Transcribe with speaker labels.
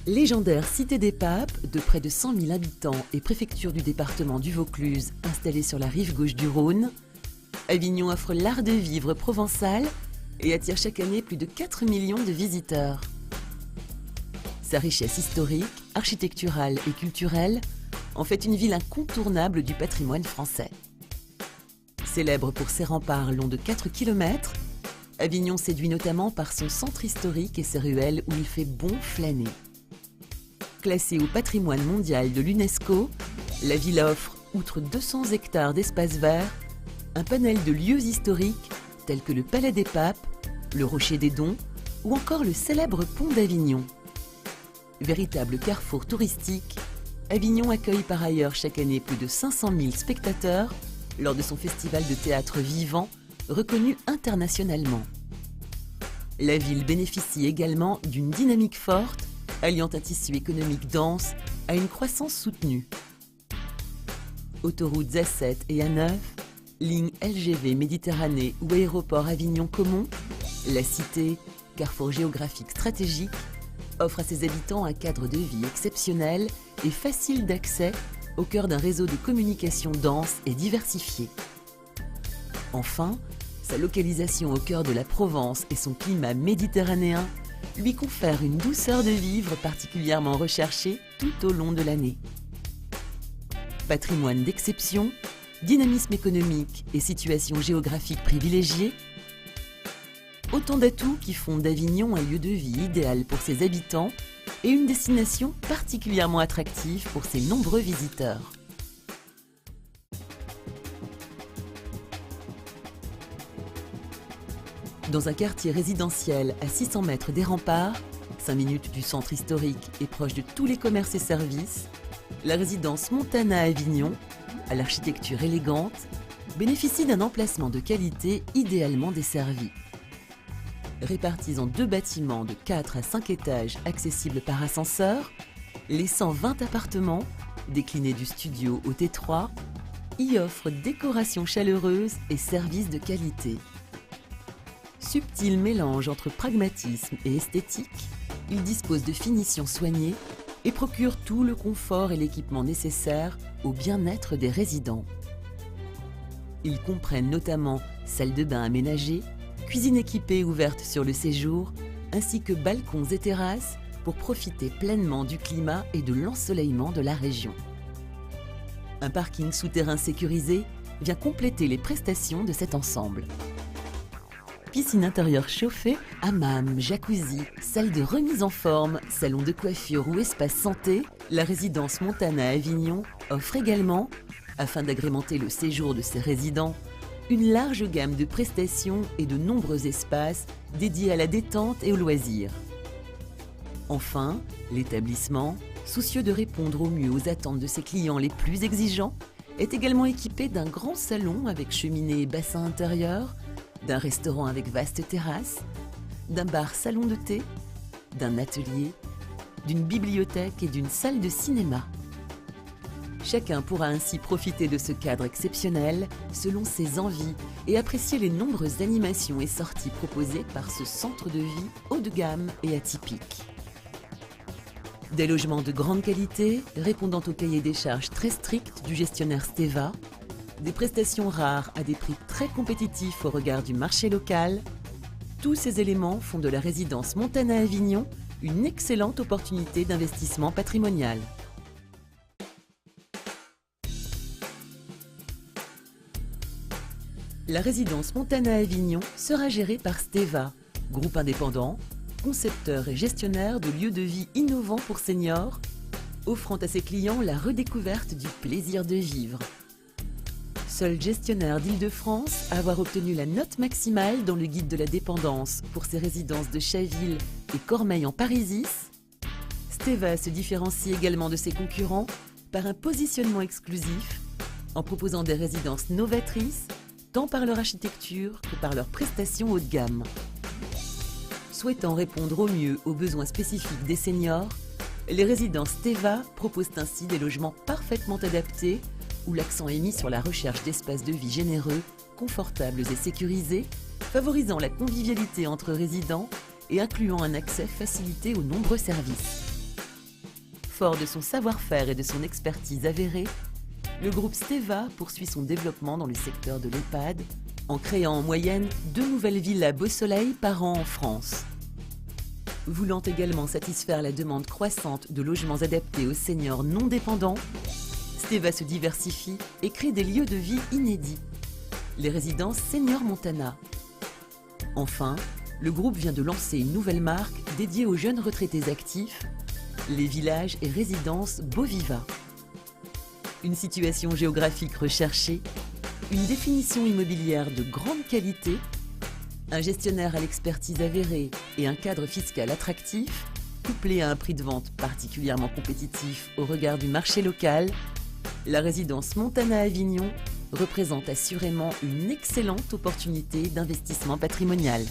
Speaker 1: Légendaire cité des Papes, de près de 100 000 habitants et préfecture du département du Vaucluse, installée sur la rive gauche du Rhône, Avignon offre l'art de vivre provençal et attire chaque année plus de 4 millions de visiteurs. Sa richesse historique, architecturale et culturelle en fait une ville incontournable du patrimoine français. Célèbre pour ses remparts longs de 4 km, Avignon séduit notamment par son centre historique et ses ruelles où il fait bon flâner. Classée au patrimoine mondial de l'UNESCO, la ville offre, outre 200 hectares d'espaces verts, un panel de lieux historiques tels que le Palais des Papes, le Rocher des Dons ou encore le célèbre Pont d'Avignon. Véritable carrefour touristique, Avignon accueille par ailleurs chaque année plus de 500 000 spectateurs lors de son festival de théâtre vivant, reconnu internationalement. La ville bénéficie également d'une dynamique forte, alliant un tissu économique dense à une croissance soutenue. Autoroutes A7 et A9, lignes LGV Méditerranée ou aéroport Avignon-Caumont, la cité, carrefour géographique stratégique, offre à ses habitants un cadre de vie exceptionnel et facile d'accès au cœur d'un réseau de communication dense et diversifié. Enfin, sa localisation au cœur de la Provence et son climat méditerranéen lui confèrent une douceur de vivre particulièrement recherchée tout au long de l'année. Patrimoine d'exception, dynamisme économique et situation géographique privilégiée, autant d'atouts qui font d'Avignon un lieu de vie idéal pour ses habitants et une destination particulièrement attractive pour ses nombreux visiteurs. Dans un quartier résidentiel à 600 mètres des remparts, 5 minutes du centre historique et proche de tous les commerces et services, la résidence Montana Avignon, à l'architecture élégante, bénéficie d'un emplacement de qualité idéalement desservi. Répartis en 2 bâtiments de 4 à 5 étages accessibles par ascenseur, les 120 appartements, déclinés du studio au T3, y offrent décoration chaleureuse et services de qualité. Subtil mélange entre pragmatisme et esthétique, il dispose de finitions soignées et procure tout le confort et l'équipement nécessaires au bien-être des résidents. Ils comprennent notamment salle de bain aménagée, cuisine équipée ouverte sur le séjour, ainsi que balcons et terrasses pour profiter pleinement du climat et de l'ensoleillement de la région. Un parking souterrain sécurisé vient compléter les prestations de cet ensemble. Piscine intérieure chauffée, hammam, jacuzzi, salle de remise en forme, salon de coiffure ou espace santé, la résidence Montana Avignon offre également, afin d'agrémenter le séjour de ses résidents, une large gamme de prestations et de nombreux espaces dédiés à la détente et aux loisirs. Enfin, l'établissement, soucieux de répondre au mieux aux attentes de ses clients les plus exigeants, est également équipé d'un grand salon avec cheminée et bassin intérieur, d'un restaurant avec vaste terrasse, d'un bar salon de thé, d'un atelier, d'une bibliothèque et d'une salle de cinéma. Chacun pourra ainsi profiter de ce cadre exceptionnel selon ses envies et apprécier les nombreuses animations et sorties proposées par ce centre de vie haut de gamme et atypique. Des logements de grande qualité, répondant au cahier des charges très strict du gestionnaire Steva, des prestations rares à des prix très compétitifs au regard du marché local, tous ces éléments font de la résidence Montana Avignon une excellente opportunité d'investissement patrimonial. La résidence Montana Avignon sera gérée par Steva, groupe indépendant, concepteur et gestionnaire de lieux de vie innovants pour seniors, offrant à ses clients la redécouverte du plaisir de vivre. Seul gestionnaire d'Île-de-France à avoir obtenu la note maximale dans le guide de la dépendance pour ses résidences de Chaville et Cormeilles en Parisis, Steva se différencie également de ses concurrents par un positionnement exclusif en proposant des résidences novatrices tant par leur architecture que par leurs prestations haut de gamme. Souhaitant répondre au mieux aux besoins spécifiques des seniors, les résidences Steva proposent ainsi des logements parfaitement adaptés où l'accent est mis sur la recherche d'espaces de vie généreux, confortables et sécurisés, favorisant la convivialité entre résidents et incluant un accès facilité aux nombreux services. fort de son savoir-faire et de son expertise avérée, le groupe Steva poursuit son développement dans le secteur de l'EHPAD en créant en moyenne 2 nouvelles villas Beau Soleil par an en France. Voulant également satisfaire la demande croissante de logements adaptés aux seniors non dépendants, Steva se diversifie et crée des lieux de vie inédits, les résidences Senior Montana. Enfin, le groupe vient de lancer une nouvelle marque dédiée aux jeunes retraités actifs, les villages et résidences Beauviva. Une situation géographique recherchée, une définition immobilière de grande qualité, un gestionnaire à l'expertise avérée et un cadre fiscal attractif, couplé à un prix de vente particulièrement compétitif au regard du marché local, la résidence Montana Avignon représente assurément une excellente opportunité d'investissement patrimonial.